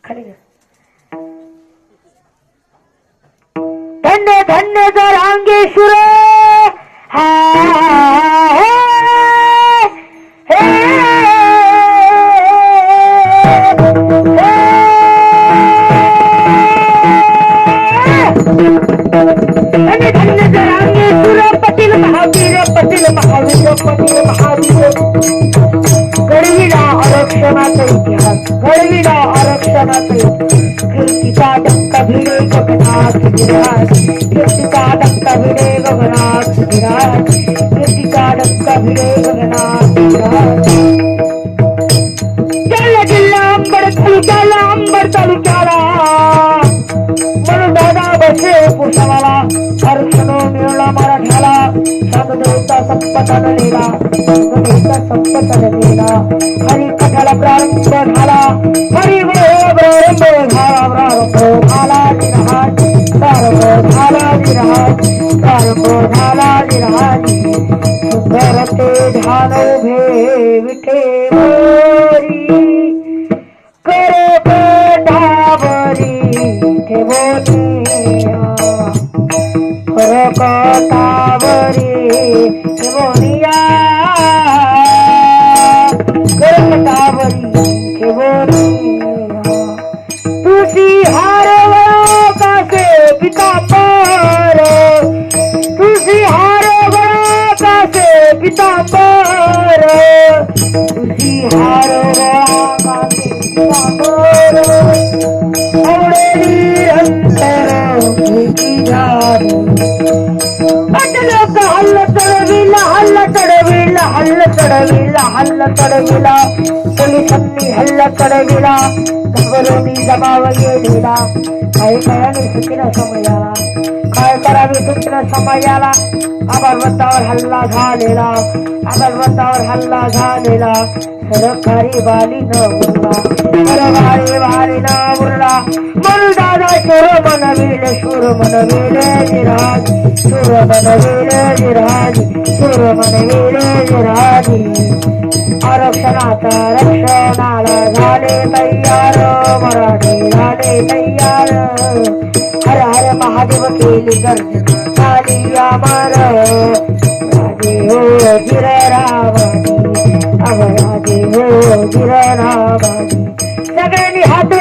धन्य धन्य जरांगेश्वर पटील महावीर घडविला आरक्षणाचा इतिहास घडविला आरक्षणाचा कीर्तीचा डंका भिडे गगनात विराज कीर्तीचा डंका भिडे गगनात विराज कीर्तीचा डंका भिडे गगनात विराज जालना जिल्हा अंबड तालुक्याला म्हणून दादा बसे पुष्पाला आरक्षण मिळला मराठ्याला शांततेचा संपत आलेला हरी कथाला प्रारंभ झाला हरी प्रारंभ झाला सुंदर ते ध्यान उभे विठेवरी करे पेटावरी ठेवोनिया करकटावरी ठेवोनिया करकटावरी ठेवोनिया तुझी हारवळा कासे पितांबर तुझी हारवळा कासे पितांबर तुझी हारवळा कासे पितांबर आवडेली अंतर भेटी झाली लोक हल्ल चढविला पोलिसांनी हल्ला चढविला घबरोनी जमाव गेलेला काय करावे सुखीन समयाला काय करावे सुखीन समयाला अमरवतावर हल्ला झालेला सरकारी वाली न उरला सरकारी न उरला म्हणून दादा शूर मनविले जिराज आरक्षणाचा रक्षणाला झाले तयार मराठी झाले तयार हर हर महादेव केली गर्जना झाली अमर